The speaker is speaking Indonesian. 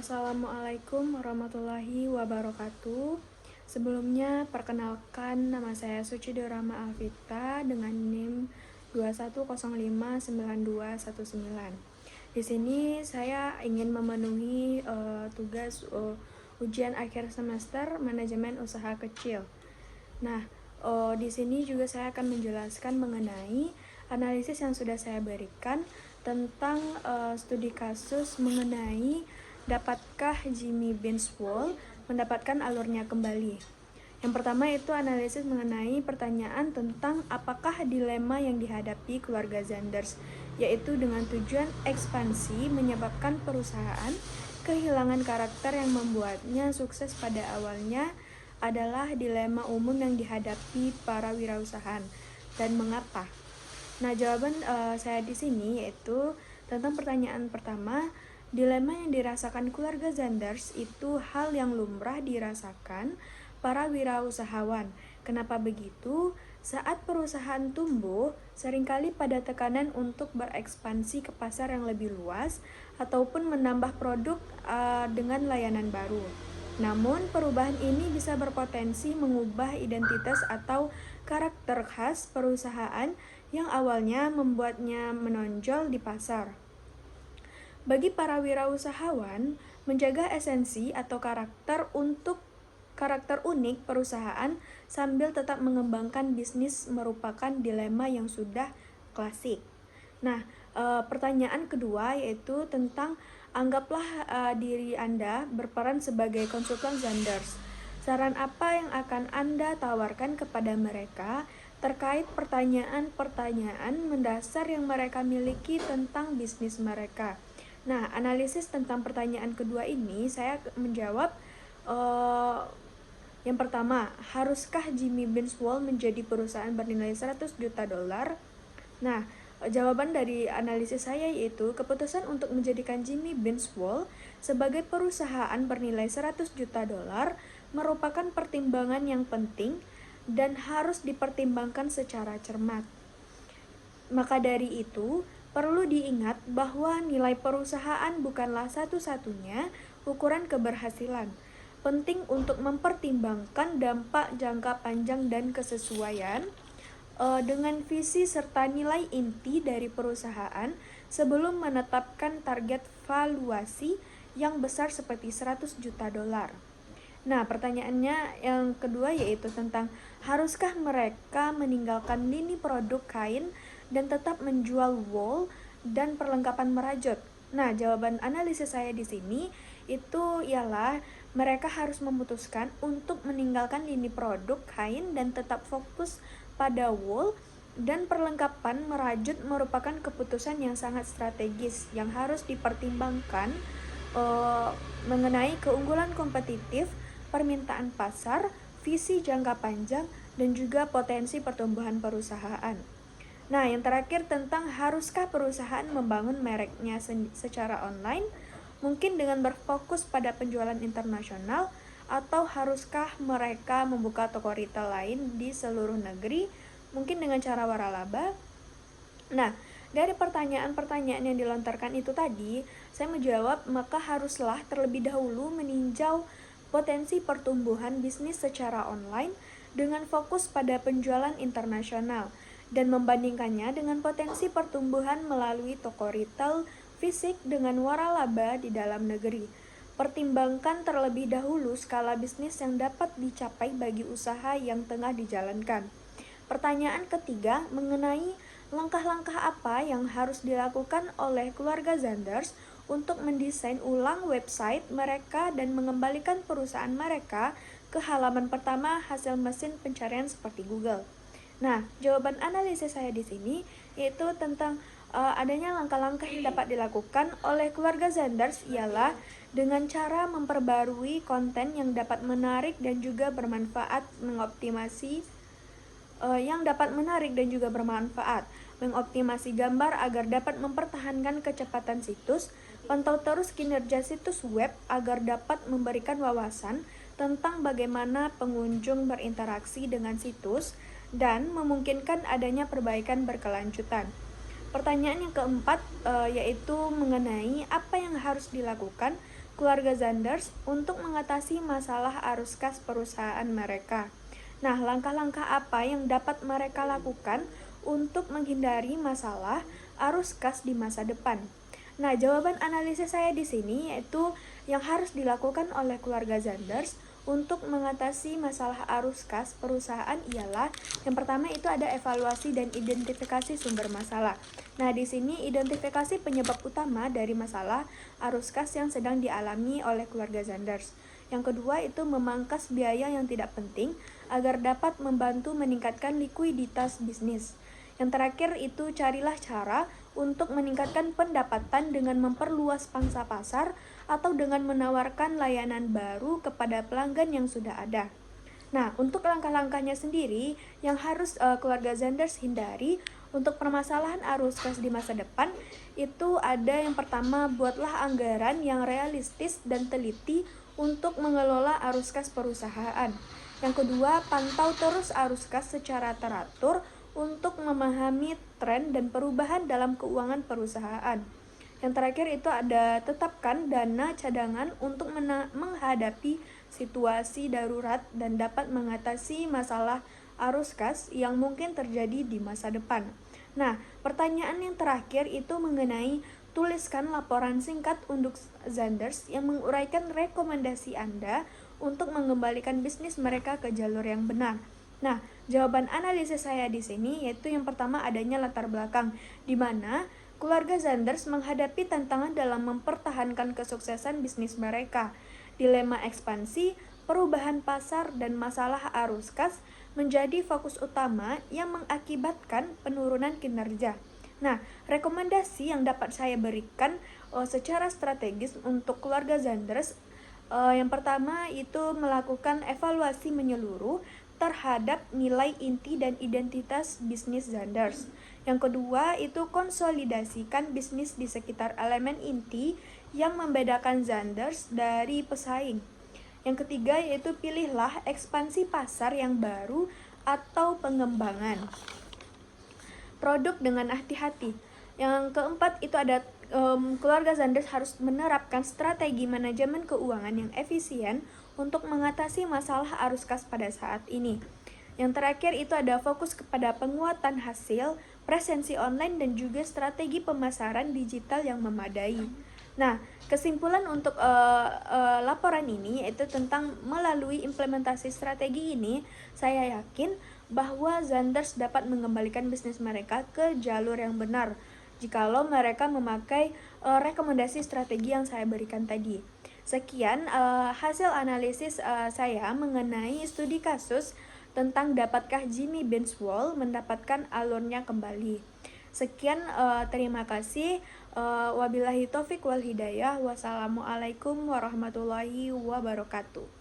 Assalamualaikum warahmatullahi wabarakatuh. Sebelumnya, perkenalkan nama saya Sucidorama Alvita dengan NIM 21059219. Di sini saya ingin memenuhi tugas ujian akhir semester manajemen usaha kecil. Nah, di sini juga saya akan menjelaskan mengenai analisis yang sudah saya berikan tentang studi kasus mengenai dapatkah Jimmy Beans Wall mendapatkan alurnya kembali. Yang pertama itu analisis mengenai pertanyaan tentang apakah dilema yang dihadapi keluarga Zanders, yaitu dengan tujuan ekspansi menyebabkan perusahaan kehilangan karakter yang membuatnya sukses pada awalnya adalah dilema umum yang dihadapi para wirausahaan dan mengapa. Nah, jawaban saya di sini yaitu tentang pertanyaan pertama, dilema yang dirasakan keluarga Zanders itu hal yang lumrah dirasakan para wirausahawan. Kenapa begitu? Saat perusahaan tumbuh, seringkali pada tekanan untuk berekspansi ke pasar yang lebih luas ataupun menambah produk dengan layanan baru. Namun, perubahan ini bisa berpotensi mengubah identitas atau karakter khas perusahaan yang awalnya membuatnya menonjol di pasar. Bagi para wirausahawan, menjaga esensi atau karakter unik perusahaan sambil tetap mengembangkan bisnis merupakan dilema yang sudah klasik. Nah, pertanyaan kedua yaitu tentang anggaplah diri Anda berperan sebagai konsultan Zanders. Saran apa yang akan Anda tawarkan kepada mereka terkait pertanyaan-pertanyaan mendasar yang mereka miliki tentang bisnis mereka? Nah, analisis tentang pertanyaan kedua ini saya menjawab yang pertama, haruskah Jimmy Beans Wall menjadi perusahaan bernilai 100 juta dolar? Nah, jawaban dari analisis saya yaitu keputusan untuk menjadikan Jimmy Beans Wall sebagai perusahaan bernilai 100 juta dolar merupakan pertimbangan yang penting dan harus dipertimbangkan secara cermat. Maka dari itu, perlu diingat bahwa nilai perusahaan bukanlah satu-satunya ukuran keberhasilan. Penting untuk mempertimbangkan dampak jangka panjang dan kesesuaian dengan visi serta nilai inti dari perusahaan sebelum menetapkan target valuasi yang besar seperti 100 juta dolar. Nah, pertanyaannya yang kedua yaitu tentang haruskah mereka meninggalkan lini produk kain dan tetap menjual wool dan perlengkapan merajut. Nah, jawaban analisis saya di sini itu ialah mereka harus memutuskan untuk meninggalkan lini produk kain dan tetap fokus pada wool dan perlengkapan merajut merupakan keputusan yang sangat strategis yang harus dipertimbangkan mengenai keunggulan kompetitif, permintaan pasar, visi jangka panjang, dan juga potensi pertumbuhan perusahaan. Nah, yang terakhir tentang haruskah perusahaan membangun mereknya secara online, mungkin dengan berfokus pada penjualan internasional, atau haruskah mereka membuka toko retail lain di seluruh negeri, mungkin dengan cara waralaba? Nah, dari pertanyaan-pertanyaan yang dilontarkan itu tadi, saya menjawab maka haruslah terlebih dahulu meninjau potensi pertumbuhan bisnis secara online dengan fokus pada penjualan internasional dan membandingkannya dengan potensi pertumbuhan melalui toko retail fisik dengan waralaba di dalam negeri. Pertimbangkan terlebih dahulu skala bisnis yang dapat dicapai bagi usaha yang tengah dijalankan. Pertanyaan ketiga mengenai langkah-langkah apa yang harus dilakukan oleh keluarga Zanders untuk mendesain ulang website mereka dan mengembalikan perusahaan mereka ke halaman pertama hasil mesin pencarian seperti Google. Nah, jawaban analisis saya di sini yaitu tentang adanya langkah-langkah yang dapat dilakukan oleh keluarga Zanders ialah dengan cara memperbarui konten yang dapat menarik dan juga bermanfaat, mengoptimasi gambar agar dapat mempertahankan kecepatan situs, pantau terus kinerja situs web agar dapat memberikan wawasan tentang bagaimana pengunjung berinteraksi dengan situs, dan memungkinkan adanya perbaikan berkelanjutan. Pertanyaan yang keempat yaitu mengenai apa yang harus dilakukan keluarga Zanders untuk mengatasi masalah arus kas perusahaan mereka. Nah, langkah-langkah apa yang dapat mereka lakukan untuk menghindari masalah arus kas di masa depan? Nah, jawaban analisis saya di sini yaitu yang harus dilakukan oleh keluarga Zanders untuk mengatasi masalah arus kas perusahaan ialah yang pertama itu ada evaluasi dan identifikasi sumber masalah. Nah, di sini identifikasi penyebab utama dari masalah arus kas yang sedang dialami oleh keluarga Zanders. Yang kedua itu memangkas biaya yang tidak penting agar dapat membantu meningkatkan likuiditas bisnis. Yang terakhir itu carilah cara untuk meningkatkan pendapatan dengan memperluas pangsa pasar atau dengan menawarkan layanan baru kepada pelanggan yang sudah ada. Nah, untuk langkah-langkahnya sendiri yang harus keluarga Zanders hindari untuk permasalahan arus kas di masa depan itu ada yang pertama, buatlah anggaran yang realistis dan teliti untuk mengelola arus kas perusahaan. Yang kedua, pantau terus arus kas secara teratur untuk memahami tren dan perubahan dalam keuangan perusahaan. Yang terakhir itu ada tetapkan dana cadangan untuk menghadapi situasi darurat dan dapat mengatasi masalah arus kas yang mungkin terjadi di masa depan. Nah, pertanyaan yang terakhir itu mengenai tuliskan laporan singkat untuk Zanders yang menguraikan rekomendasi Anda untuk mengembalikan bisnis mereka ke jalur yang benar. Nah, jawaban analisis saya di sini yaitu yang pertama adanya latar belakang, di mana keluarga Zanders menghadapi tantangan dalam mempertahankan kesuksesan bisnis mereka. Dilema ekspansi, perubahan pasar, dan masalah arus kas menjadi fokus utama yang mengakibatkan penurunan kinerja. Nah, rekomendasi yang dapat saya berikan secara strategis untuk keluarga Zanders yang pertama itu melakukan evaluasi menyeluruh terhadap nilai inti dan identitas bisnis Zanders. Yang kedua itu konsolidasikan bisnis di sekitar elemen inti yang membedakan Zanders dari pesaing. Yang ketiga yaitu pilihlah ekspansi pasar yang baru atau pengembangan produk dengan hati-hati. Yang keempat itu ada keluarga Zanders harus menerapkan strategi manajemen keuangan yang efisien untuk mengatasi masalah arus kas pada saat ini. Yang terakhir itu ada fokus kepada penguatan hasil, presensi online, dan juga strategi pemasaran digital yang memadai. Nah, kesimpulan untuk laporan ini yaitu tentang melalui implementasi strategi ini, saya yakin bahwa Zanders dapat mengembalikan bisnis mereka ke jalur yang benar jikalau mereka memakai rekomendasi strategi yang saya berikan tadi. Sekian hasil analisis saya mengenai studi kasus tentang dapatkah Jimmy Benswell mendapatkan alurnya kembali. Sekian, terima kasih. Wabillahi taufik wal hidayah. Wassalamualaikum warahmatullahi wabarakatuh.